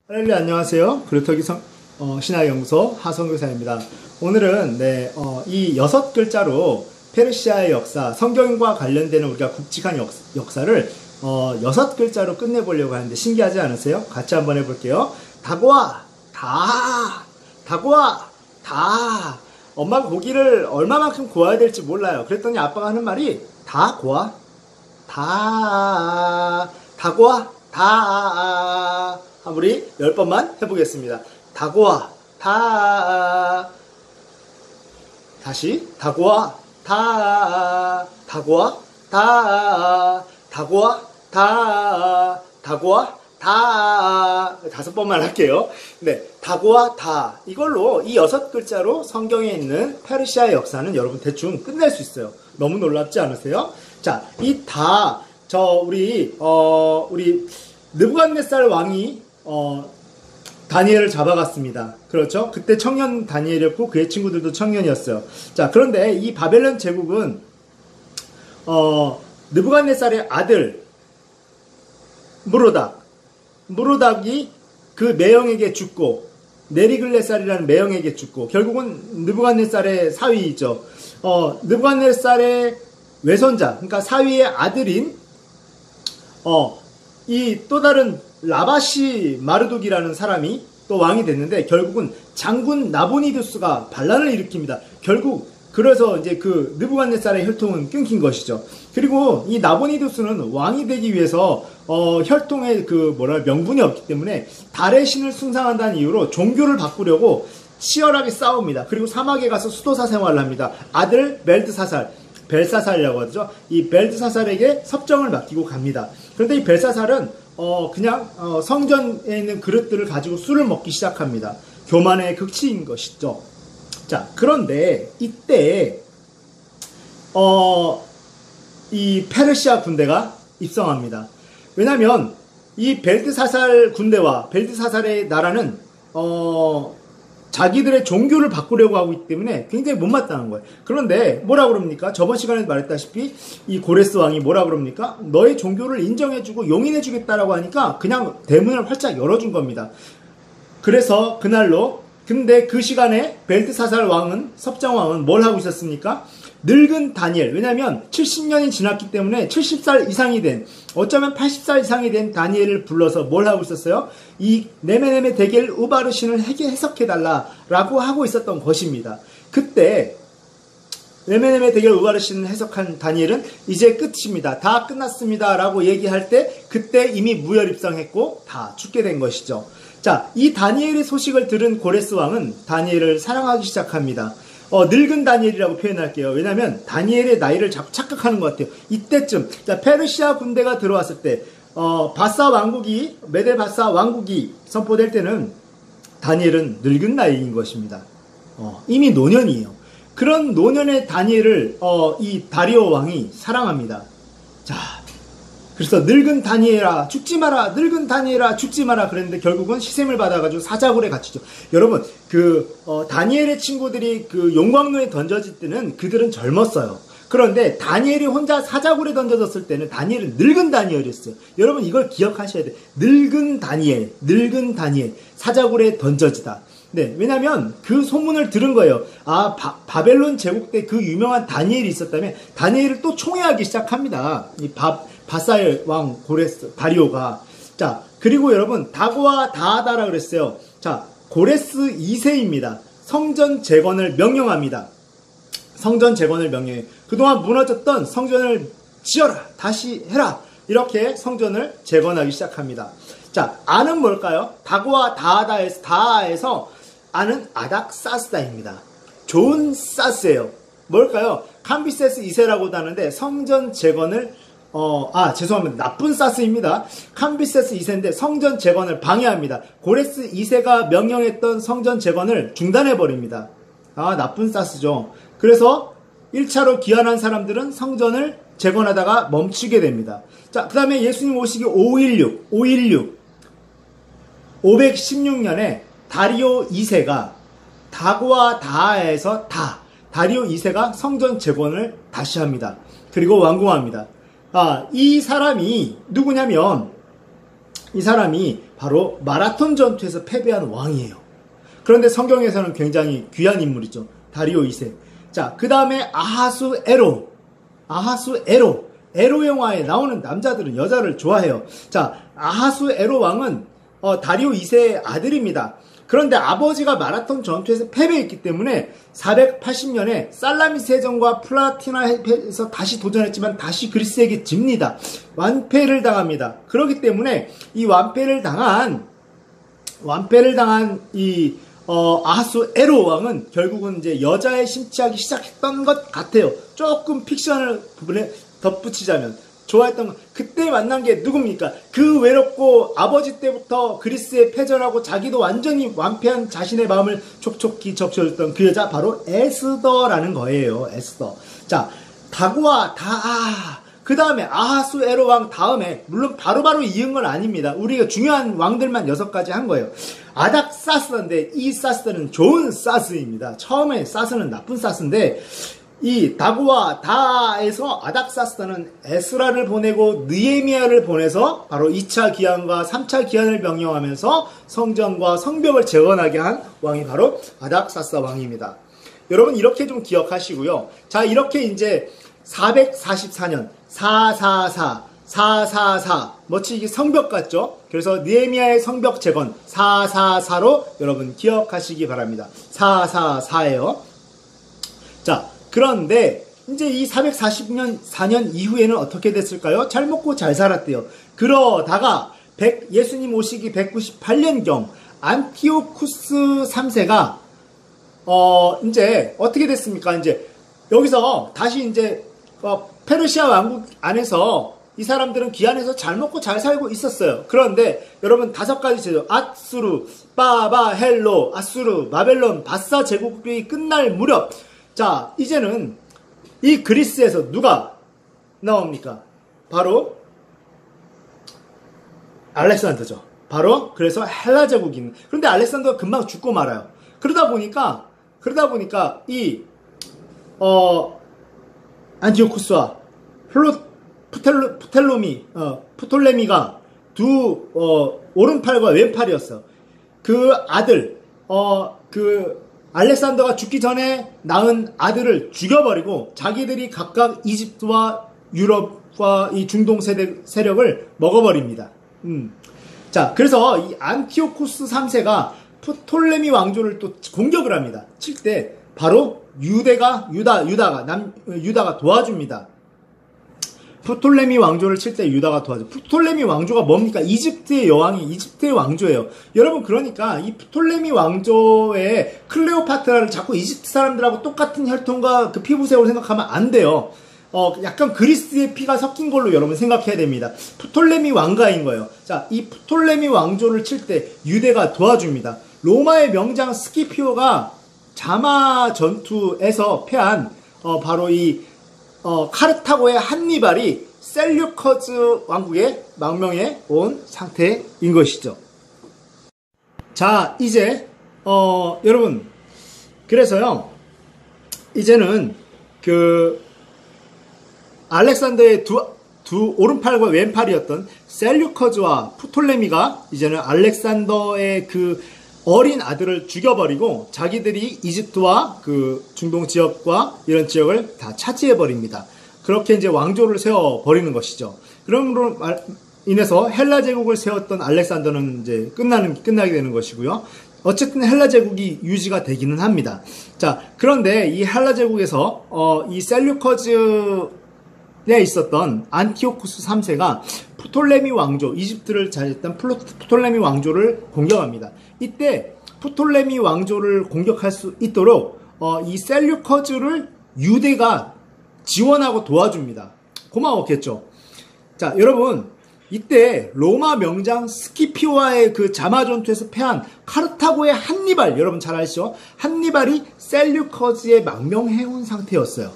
할렐루야, 안녕하세요. 그루터기 신화연구소 하성교사입니다. 오늘은 이 6글자로 페르시아의 역사, 성경과 관련되는 우리가 굵직한 역사를 6글자로 끝내보려고 하는데 신기하지 않으세요? 같이 한번 해볼게요. 다고아, 다고아, 다. 엄마가 고기를 얼마만큼 구워야 될지 몰라요. 그랬더니 아빠가 하는 말이 다 고아, 다고아, 다. 우리 10번만 해보겠습니다. 다고아, 다시 다고아, 다고아, 다고아, 다고아, 5번만 할게요. 네, 다고아, 다. 이걸로 이 6글자로 성경에 있는 페르시아의 역사는 여러분 대충 끝낼 수 있어요. 너무 놀랍지 않으세요? 자, 이 다, 우리 느부갓네살 왕이 다니엘을 잡아갔습니다. 그렇죠? 그때 청년 다니엘이었고 그의 친구들도 청년이었어요. 자, 그런데 이 바벨론 제국은 느부갓네살의 아들 무로닥이 그 매형에게 죽고 네리글네살이라는 매형에게 죽고 결국은 느부갓네살의 사위이죠. 느부갓네살의 외손자, 그러니까 사위의 아들인 이 또 다른 라바시 마르둑이라는 사람이 또 왕이 됐는데 결국은 장군 나보니두스가 반란을 일으킵니다. 결국 그래서 이제 그 느부갓네살의 혈통은 끊긴 것이죠. 그리고 이 나보니두스는 왕이 되기 위해서 혈통의 명분이 없기 때문에 달의 신을 숭상한다는 이유로 종교를 바꾸려고 치열하게 싸웁니다. 그리고 사막에 가서 수도사 생활을 합니다. 아들 벨사살이라고 하죠. 이 벨사살에게 섭정을 맡기고 갑니다. 그런데 이 벨사살은 그냥 성전에 있는 그릇들을 가지고 술을 먹기 시작합니다. 교만의 극치인 것이죠. 자, 그런데 이때 이 페르시아 군대가 입성합니다. 왜냐하면 이 벨드사살 군대와 벨드사살의 나라는 자기들의 종교를 바꾸려고 하고 있기 때문에 굉장히 못마땅한 거예요. 그런데 뭐라 그럽니까? 저번 시간에 말했다시피 이 고레스 왕이 뭐라 그럽니까? 너의 종교를 인정해주고 용인해주겠다라고 하니까 그냥 대문을 활짝 열어준 겁니다. 그래서 그날로 근데 그 시간에 벨드사살 왕은 섭정왕은 뭘 하고 있었습니까? 늙은 다니엘, 왜냐면 70년이 지났기 때문에 70살 이상이 된, 어쩌면 80살 이상이 된 다니엘을 불러서 뭘 하고 있었어요? 이 네메네메 데겔 우바르신을 해석해달라라고 하고 있었던 것입니다. 그때 네메네메 데겔 우바르신을 해석한 다니엘은 이제 끝입니다. 다 끝났습니다 라고 얘기할 때 그때 이미 무혈입성했고 다 죽게 된 것이죠. 자, 이 다니엘의 소식을 들은 고레스 왕은 다니엘을 사랑하기 시작합니다. 늙은 다니엘이라고 표현할게요. 왜냐면 다니엘의 나이를 자꾸 착각하는 것 같아요. 이때쯤, 자, 페르시아 군대가 들어왔을 때, 메데 바사 왕국이 선포될 때는 다니엘은 늙은 나이인 것입니다. 이미 노년이에요. 그런 노년의 다니엘을, 이 다리오 왕이 사랑합니다. 자, 그래서 늙은 다니엘아 죽지 마라, 늙은 다니엘아 죽지 마라 그랬는데 결국은 시샘을 받아가지고 사자굴에 갇히죠. 여러분 다니엘의 친구들이 그 용광로에 던져질 때는 그들은 젊었어요. 그런데 다니엘이 혼자 사자굴에 던져졌을 때는 다니엘은 늙은 다니엘이었어요. 여러분 이걸 기억하셔야 돼요. 늙은 다니엘 사자굴에 던져지다. 네, 왜냐면 그 소문을 들은 거예요. 바벨론 제국 때 그 유명한 다니엘이 있었다면 다니엘을 또 총애하기 시작합니다. 바사의 왕 고레스 다리오가. 자, 그리고 여러분 다고아 다하다라 그랬어요. 자, 고레스 2세입니다. 성전 재건을 명령합니다. 성전 재건을 명령해요. 그동안 무너졌던 성전을 지어라, 다시 해라, 이렇게 성전을 재건하기 시작합니다. 자, 아는 뭘까요? 다고아 다하에서 아는 아닥사스다입니다. 좋은 사스예요. 뭘까요? 캄비세스 2세라고도 하는데 성전 재건을 죄송합니다. 나쁜 사스입니다. 캄비세스 2세인데 성전 재건을 방해합니다. 고레스 2세가 명령했던 성전 재건을 중단해버립니다. 나쁜 사스죠. 그래서 1차로 귀환한 사람들은 성전을 재건하다가 멈추게 됩니다. 자, 그 다음에 예수님 오시기 516년에 다리오 2세가 다고아 다하에서 다리오 2세가 성전 재건을 다시 합니다. 그리고 완공합니다. 이 사람이 누구냐면 이 사람이 바로 마라톤 전투에서 패배한 왕이에요. 그런데 성경에서는 굉장히 귀한 인물이죠. 다리오 2세. 자, 그 다음에 아하수 에로. 에로 영화에 나오는 남자들은 여자를 좋아해요. 자, 아하수 에로 왕은 다리오 2세의 아들입니다. 그런데 아버지가 마라톤 전투에서 패배했기 때문에 480년에 살라미스 해전과 플라티나에서 다시 도전했지만 다시 그리스에게 집니다. 완패를 당합니다. 그렇기 때문에 이 완패를 당한 이 아하수 에로 왕은 결국은 이제 여자에 심취하기 시작했던 것 같아요. 조금 픽션을 부분에 덧붙이자면 좋아했던 건 그때 만난 게 누굽니까? 그 외롭고 아버지 때부터 그리스에 패전하고 자기도 완전히 완패한 자신의 마음을 촉촉히 적셔줬던 그 여자 바로 에스더라는 거예요. 에스더. 자, 다고와 그 다음에 아하수 에로 왕 다음에 물론 바로바로 이은 건 아닙니다. 우리가 중요한 왕들만 6가지 한 거예요. 아닥사스인데 이 사스는 좋은 사스입니다. 처음에 사스는 나쁜 사스인데 이 다고와 다에서 아닥사스다는 에스라를 보내고 느헤미야를 보내서 바로 2차 기한과 3차 기한을 명령하면서 성전과 성벽을 재건하게 한 왕이 바로 아닥사스다 왕입니다. 여러분 이렇게 좀 기억하시고요. 자, 이렇게 이제 444년 444 마치 이게 성벽 같죠? 그래서 느헤미야의 성벽 재건 444로 여러분 기억하시기 바랍니다. 444예요. 자, 그런데 이제 이 440년 이후에는 어떻게 됐을까요? 잘 먹고 잘 살았대요. 그러다가 예수님 오시기 198년경 안티오쿠스 3세가 이제 어떻게 됐습니까? 이제 여기서 다시 이제 페르시아 왕국 안에서 이 사람들은 귀환해서 잘 먹고 잘 살고 있었어요. 그런데 여러분 5가지 제도 아수르, 바바, 헬로, 아수르, 바벨론, 바사 제국이 끝날 무렵 자, 이제는 이 그리스에서 누가 나옵니까? 바로 알렉산더죠. 바로 그래서 헬라 제국인. 그런데 알렉산더가 금방 죽고 말아요. 그러다 보니까 이 안티오쿠스와 프톨레미가 두 오른팔과 왼팔이었어. 그 아들 알렉산더가 죽기 전에 낳은 아들을 죽여버리고 자기들이 각각 이집트와 유럽과 이 중동 세력을 먹어버립니다. 자, 그래서 이 안티오쿠스 3세가 프톨레미 왕조를 또 공격을 합니다. 칠 때 바로 유다가 도와줍니다. 프톨레미 왕조를 칠 때 유다가 도와줘. 프톨레미 왕조가 뭡니까? 이집트의 여왕이 이집트의 왕조예요. 여러분 그러니까 이 프톨레미 왕조의 클레오파트라를 자꾸 이집트 사람들하고 똑같은 혈통과 그 피부색으로 생각하면 안 돼요. 약간 그리스의 피가 섞인 걸로 여러분 생각해야 됩니다. 프톨레미 왕가인 거예요. 자, 이 프톨레미 왕조를 칠 때 유대가 도와줍니다. 로마의 명장 스키피오가 자마 전투에서 패한 바로 이 카르타고의 한니발이 셀류커즈 왕국의 망명에 온 상태인 것이죠. 자, 이제 여러분 그래서요 이제는 그 알렉산더의 두 오른팔과 왼팔이었던 셀류커즈와 프톨레미가 이제는 알렉산더의 그 어린 아들을 죽여버리고 자기들이 이집트와 그 중동 지역과 이런 지역을 다 차지해버립니다. 그렇게 이제 왕조를 세워버리는 것이죠. 그러므로 인해서 헬라 제국을 세웠던 알렉산더는 이제 끝나게 되는 것이고요. 어쨌든 헬라 제국이 유지가 되기는 합니다. 자, 그런데 이 헬라 제국에서 이 셀류커즈에 있었던 안티오쿠스 3세가 프톨레미 왕조, 이집트를 차지했던 프톨레미 왕조를 공격합니다. 이때 프톨레미 왕조를 공격할 수 있도록 이 셀류커즈를 유대가 지원하고 도와줍니다. 고마웠겠죠. 자, 여러분 이때 로마 명장 스키피오와의 그 자마 전투에서 패한 카르타고의 한니발, 여러분 잘 아시죠? 한니발이 셀류커즈에 망명해온 상태였어요.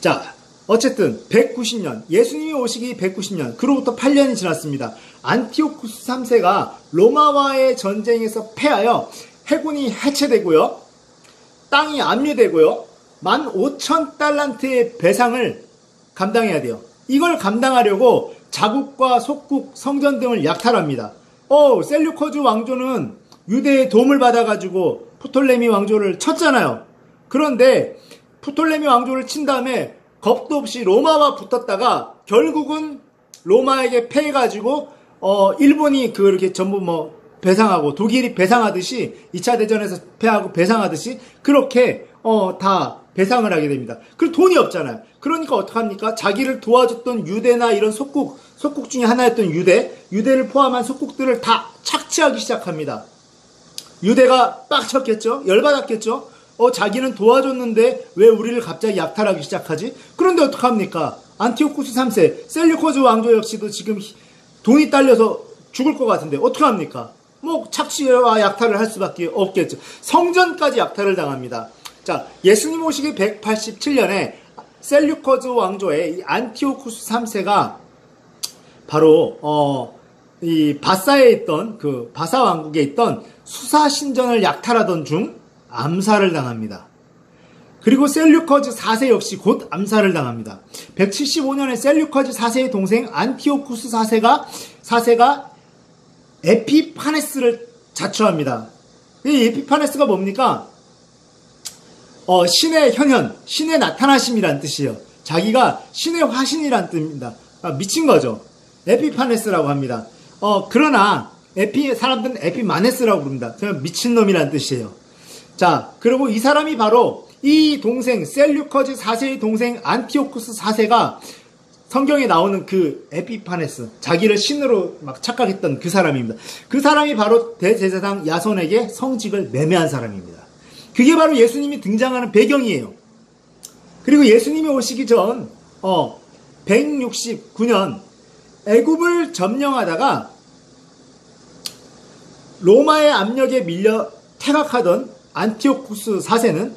자, 어쨌든 190년, 예수님이 오시기 190년, 그로부터 8년이 지났습니다. 안티오쿠스 3세가 로마와의 전쟁에서 패하여 해군이 해체되고요, 땅이 압류되고요, 15,000달란트의 배상을 감당해야 돼요. 이걸 감당하려고 자국과 속국, 성전 등을 약탈합니다. 셀류커즈 왕조는 유대의 도움을 받아가지고 프톨레미 왕조를 쳤잖아요. 그런데 프톨레미 왕조를 친 다음에 겁도 없이 로마와 붙었다가 결국은 로마에게 패해가지고 일본이 그렇게 전부 뭐 배상하고 독일이 배상하듯이 2차 대전에서 패하고 배상하듯이 그렇게 다 배상을 하게 됩니다. 그리고 돈이 없잖아요. 그러니까 어떡합니까? 자기를 도와줬던 유대나 이런 속국 중에 하나였던 유대를 포함한 속국들을 다 착취하기 시작합니다. 유대가 빡쳤겠죠? 열받았겠죠? 자기는 도와줬는데 왜 우리를 갑자기 약탈하기 시작하지? 그런데 어떡합니까? 안티오쿠스 3세, 셀류커즈 왕조 역시도 지금 돈이 딸려서 죽을 것 같은데 어떡합니까? 뭐 착취와 약탈을 할 수밖에 없겠죠. 성전까지 약탈을 당합니다. 자, 예수님 오시기 187년에 셀류커즈 왕조의 이 안티오쿠스 3세가 바로 이 바사에 있던 그 바사 왕국에 있던 수사 신전을 약탈하던 중 암살을 당합니다. 그리고 셀류커즈 4세 역시 곧 암살을 당합니다. 175년에 셀류커즈 4세의 동생 안티오쿠스 4세가 에피파네스를 자처합니다. 이 에피파네스가 뭡니까? 신의 현현, 신의 나타나심이란 뜻이에요. 자기가 신의 화신이란 뜻입니다. 미친 거죠. 에피파네스라고 합니다. 그러나 사람들은 에피마네스라고 부릅니다. 그냥 미친놈이란 뜻이에요. 자, 그리고 이 사람이 바로 이 동생 셀류커즈 4세의 동생 안티오쿠스 4세가 성경에 나오는 그 에피파네스, 자기를 신으로 막 착각했던 그 사람입니다. 그 사람이 바로 대제사장 야손에게 성직을 매매한 사람입니다. 그게 바로 예수님이 등장하는 배경이에요. 그리고 예수님이 오시기 전 169년 애굽을 점령하다가 로마의 압력에 밀려 퇴각하던 안티오쿠스 4세는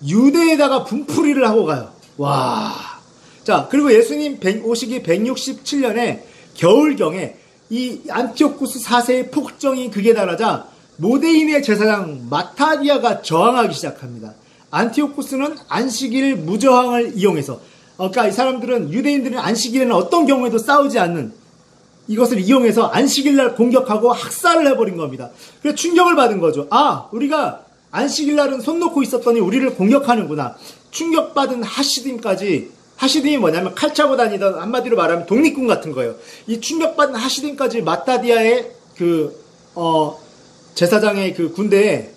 유대에다가 분풀이를 하고 가요. 와. 자, 그리고 예수님 오시기 167년에 겨울경에 이 안티오쿠스 4세의 폭정이 극에 달하자 모데인의 제사장 마타디아가 저항하기 시작합니다. 안티오쿠스는 안식일 무저항을 이용해서 그러니까 이 사람들은 유대인들은 안식일에는 어떤 경우에도 싸우지 않는 이것을 이용해서 안식일날 공격하고 학살을 해버린 겁니다. 그래서 충격을 받은 거죠. 우리가 안식일날은 손 놓고 있었더니 우리를 공격하는구나. 충격받은 하시딤이 뭐냐면 칼 차고 다니던, 한마디로 말하면 독립군 같은 거예요. 이 충격받은 하시딤까지 마타디아의 제사장의 그 군대에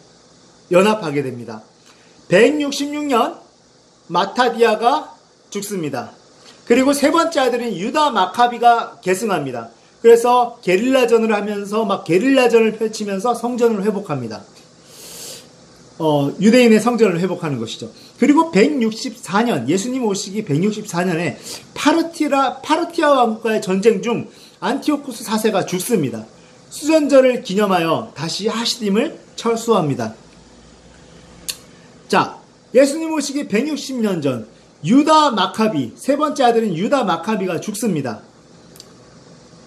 연합하게 됩니다. 166년 마타디아가 죽습니다. 그리고 세 번째 아들인 유다 마카비가 계승합니다. 그래서 게릴라전을 하면서 막 게릴라전을 펼치면서 성전을 회복합니다. 유대인의 성전을 회복하는 것이죠. 그리고 164년, 예수님 오시기 164년에 파르티아 왕국과의 전쟁 중 안티오쿠스 4세가 죽습니다. 수전절을 기념하여 다시 하시딤을 철수합니다. 자, 예수님 오시기 160년 전 유다 마카비, 세 번째 아들인 유다 마카비가 죽습니다.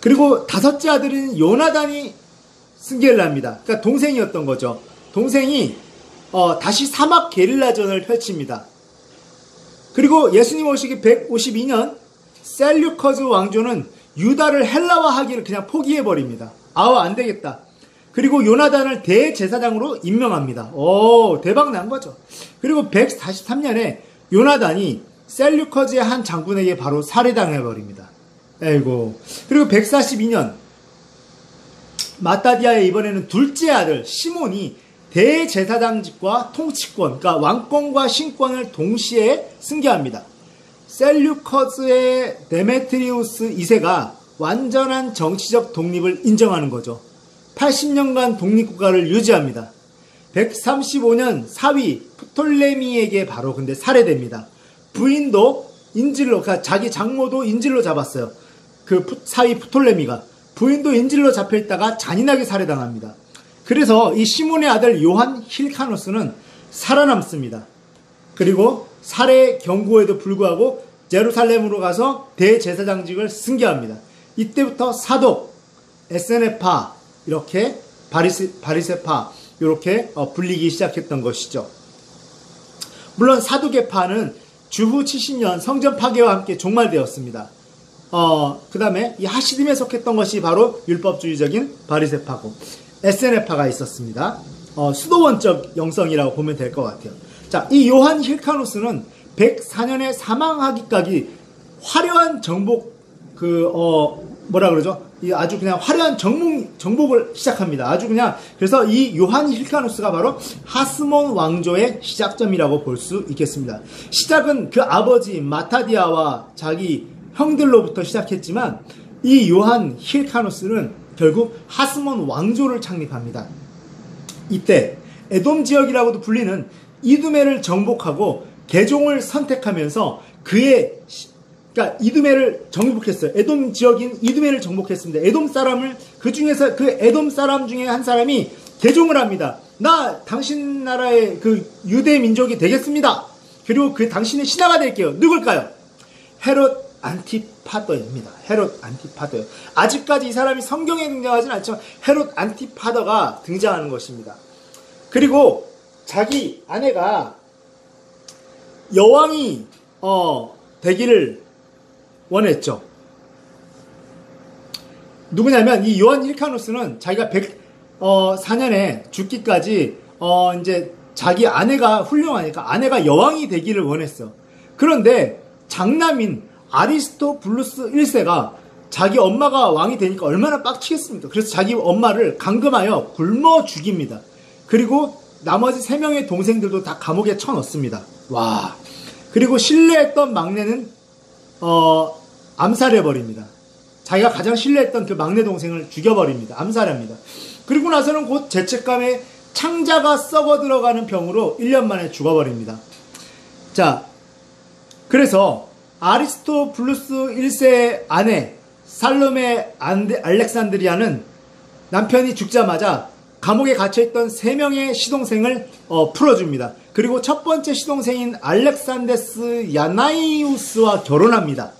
그리고 다섯째 아들인 요나단이 승계를 합니다. 그러니까 동생이었던 거죠. 동생이 다시 사막 게릴라전을 펼칩니다. 그리고 예수님 오시기 152년 셀류커즈 왕조는 유다를 헬라화하기를 그냥 포기해버립니다. 안 되겠다. 그리고 요나단을 대제사장으로 임명합니다. 대박 난 거죠. 그리고 143년에 요나단이 셀류커즈의 한 장군에게 바로 살해당해버립니다. 아이고. 그리고 142년 마타디아의 이번에는 둘째 아들 시몬이 대제사장직과 통치권, 그러니까 왕권과 신권을 동시에 승계합니다. 셀류커즈의 데메트리우스 2세가 완전한 정치적 독립을 인정하는 거죠. 80년간 독립국가를 유지합니다. 135년 사위 프톨레미에게 바로 근데 살해됩니다. 부인도 인질로, 그러니까 자기 장모도 인질로 잡았어요. 그 사위 프톨레미가. 부인도 인질로 잡혀있다가 잔인하게 살해당합니다. 그래서 이 시몬의 아들 요한 힐카노스는 살아남습니다. 그리고 살해 경고에도 불구하고 제루살렘으로 가서 대제사장직을 승계합니다. 이때부터 사독, 에스네파, 이렇게 바리세파 이렇게 불리기 시작했던 것이죠. 물론 사두개파는 주후 70년 성전 파괴와 함께 종말되었습니다. 그 다음에 이 하시딤에 속했던 것이 바로 율법주의적인 바리새파고 에세네파가 있었습니다. 수도원적 영성이라고 보면 될 것 같아요. 자, 이 요한 힐카누스는 104년에 사망하기까지 화려한 정복, 뭐라 그러죠? 아주 그냥 화려한 정복을 시작합니다. 아주 그냥, 그래서 이 요한 힐카누스가 바로 하스몬 왕조의 시작점이라고 볼 수 있겠습니다. 시작은 그 아버지 마타디아와 자기 형들로부터 시작했지만, 이 요한 힐카누스는 결국 하스몬 왕조를 창립합니다. 이때 에돔 지역이라고도 불리는 이두메를 정복하고 개종을 선택하면서 그러니까 이두메를 정복했어요. 에돔 지역인 이두메를 정복했습니다. 에돔 사람을 그 에돔 사람 중에 한 사람이 개종을 합니다. 나 당신 나라의 그 유대 민족이 되겠습니다. 그리고 그 당신의 신하가 될게요. 누굴까요? 헤롯 안티파더입니다. 헤롯 안티파더요. 아직까지 이 사람이 성경에 등장하지는 않지만 헤롯 안티파더가 등장하는 것입니다. 그리고 자기 아내가 여왕이 되기를 원했죠. 누구냐면 이 요한 힐카누스는 자기가 104년에 죽기까지 이제 자기 아내가 훌륭하니까 아내가 여왕이 되기를 원했어. 그런데 장남인 아리스토블루스 1세가 자기 엄마가 왕이 되니까 얼마나 빡치겠습니까? 그래서 자기 엄마를 감금하여 굶어 죽입니다. 그리고 나머지 3명의 동생들도 다 감옥에 쳐넣습니다. 와. 그리고 신뢰했던 막내는 암살해버립니다. 자기가 가장 신뢰했던 그 막내 동생을 죽여버립니다. 암살합니다. 그리고 나서는 곧 죄책감에 창자가 썩어 들어가는 병으로 1년 만에 죽어버립니다. 자, 그래서 아리스토블루스 1세의 아내 살로메 알렉산드리아는 남편이 죽자마자 감옥에 갇혀있던 3명의 시동생을 풀어줍니다. 그리고 첫 번째 시동생인 알렉산데스 야나이우스와 결혼합니다.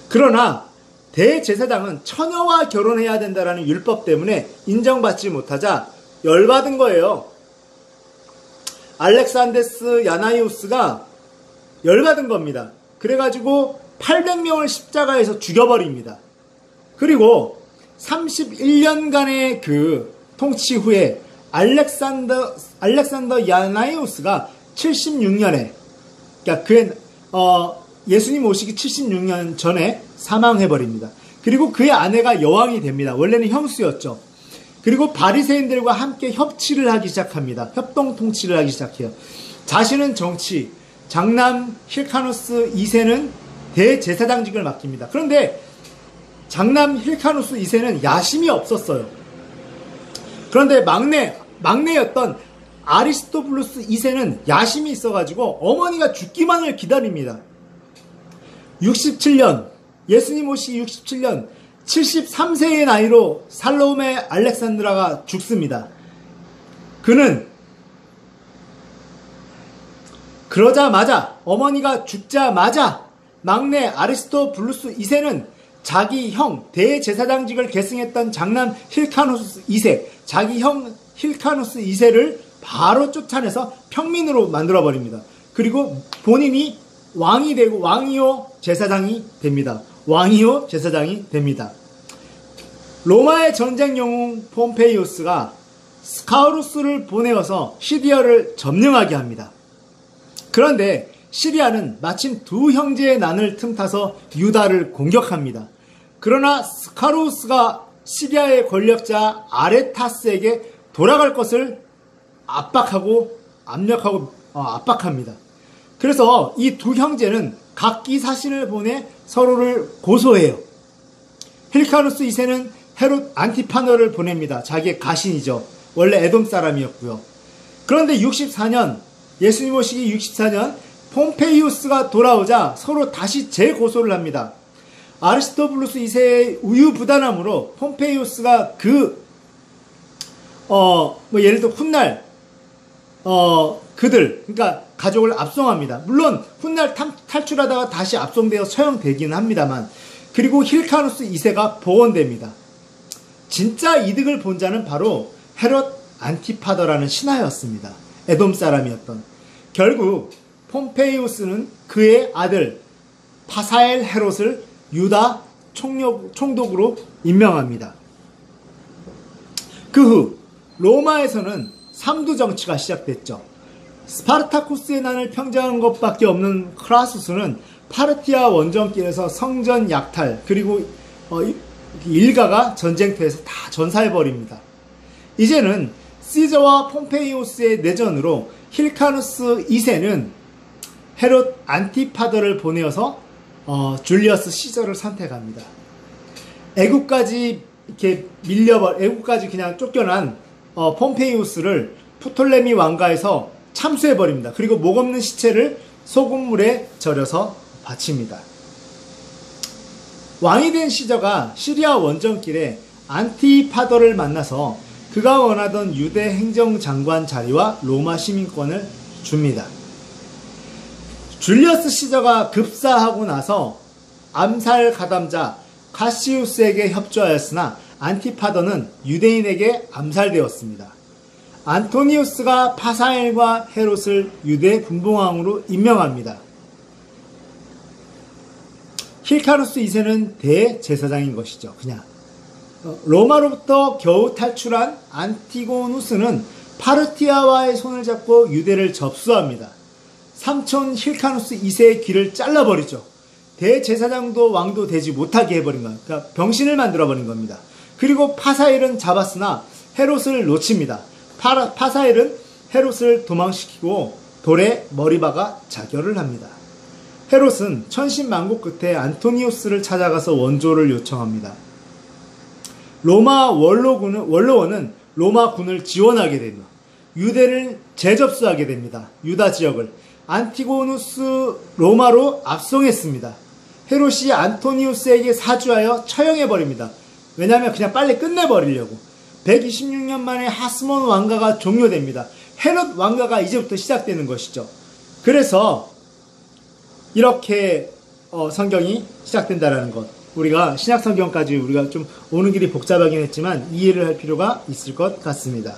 그러나 대제사장은 처녀와 결혼해야 된다라는 율법 때문에 인정받지 못하자 열받은 거예요. 알렉산데스 야나이우스가 열받은 겁니다. 그래가지고 800명을 십자가에서 죽여버립니다. 그리고 31년간의 그 통치 후에 알렉산더 야나이우스가 76년에, 그러니까 예수님 오시기 76년 전에 사망해버립니다. 그리고 그의 아내가 여왕이 됩니다. 원래는 형수였죠. 그리고 바리새인들과 함께 협치를 하기 시작합니다. 협동 통치를 하기 시작해요. 자신은 정치, 장남 힐카누스 2세는 대제사장직을 맡깁니다. 그런데 장남 힐카누스 2세는 야심이 없었어요. 그런데 막내였던 아리스토블루스 2세는 야심이 있어가지고 어머니가 죽기만을 기다립니다. 67년, 예수님 오시기 67년, 73세의 나이로 살로메 알렉산드라가 죽습니다. 그러자마자, 어머니가 죽자마자 막내 아리스토블루스 2세는 자기 형 대제사장직을 계승했던 장남 힐카누스 2세, 자기 형 힐카누스 2세를 바로 쫓아내서 평민으로 만들어버립니다. 그리고 본인이 왕이 되고 왕이요 제사장이 됩니다. 왕이요 제사장이 됩니다. 로마의 전쟁 영웅 폼페이우스가 스카우루스를 보내어서 시리아를 점령하게 합니다. 그런데 시리아는 마침 두 형제의 난을 틈타서 유다를 공격합니다. 그러나 스카우루스가 시리아의 권력자 아레타스에게 돌아갈 것을 압박합니다. 그래서 이 두 형제는 각기 사신을 보내 서로를 고소해요. 힐카누스 2세는 헤롯 안티파너를 보냅니다. 자기의 가신이죠. 원래 에돔 사람이었고요. 그런데 64년, 예수님 오시기 64년 폼페이우스가 돌아오자 서로 다시 재고소를 합니다. 아리스토블루스 2세의 우유부단함으로 폼페이우스가 예를 들어 훗날 그러니까 가족을 압송합니다. 물론 훗날 탈출하다가 다시 압송되어 처형되기는 합니다만, 그리고 힐카누스 2세가 복원됩니다. 진짜 이득을 본 자는 바로 헤롯 안티파더라는 신하였습니다. 에돔 사람이었던. 결국 폼페이우스는 그의 아들 파사엘 헤롯을 유다 총독으로 임명합니다. 그 후 로마에서는 삼두 정치가 시작됐죠. 스파르타쿠스의 난을 평정한 것밖에 없는 크라수스는 파르티아 원정길에서 성전 약탈 그리고 일가가 전쟁터에서 다 전사해버립니다. 이제는 시저와 폼페이오스의 내전으로 힐카누스 2세는 헤롯 안티파더를 보내어서 줄리어스 시저를 선택합니다. 애국까지 이렇게 애국까지 그냥 쫓겨난 폼페이우스를 프톨레미 왕가에서 참수해버립니다. 그리고 목없는 시체를 소금물에 절여서 바칩니다. 왕이 된 시저가 시리아 원정길에 안티파더를 만나서 그가 원하던 유대 행정장관 자리와 로마 시민권을 줍니다. 줄리어스 시저가 급사하고 나서 암살 가담자 카시우스에게 협조하였으나 안티파더는 유대인에게 암살되었습니다. 안토니우스가 파사엘과 헤롯을 유대 분봉왕으로 임명합니다. 힐카누스 2세는 대제사장인 것이죠. 그냥 로마로부터 겨우 탈출한 안티고누스는 파르티아와의 손을 잡고 유대를 접수합니다. 삼촌 힐카누스 2세의 귀를 잘라버리죠. 대제사장도 왕도 되지 못하게 해버린 거예요. 그러니까 병신을 만들어버린 겁니다. 그리고 파사엘은 잡았으나 헤롯을 놓칩니다. 파사엘은 헤롯을 도망시키고 돌에 머리박아 자결을 합니다. 헤롯은 천신만고 끝에 안토니우스를 찾아가서 원조를 요청합니다. 로마 원로원은 로마군을 지원하게 됩니다. 유대를 재접수하게 됩니다. 유다 지역을. 안티고누스 로마로 압송했습니다. 헤롯이 안토니우스에게 사주하여 처형해버립니다. 왜냐하면 그냥 빨리 끝내버리려고. 126년 만에 하스몬 왕가가 종료됩니다. 헤롯 왕가가 이제부터 시작되는 것이죠. 그래서 이렇게 성경이 시작된다라는 것. 우리가 신약 성경까지 우리가 좀 오는 길이 복잡하긴 했지만 이해를 할 필요가 있을 것 같습니다.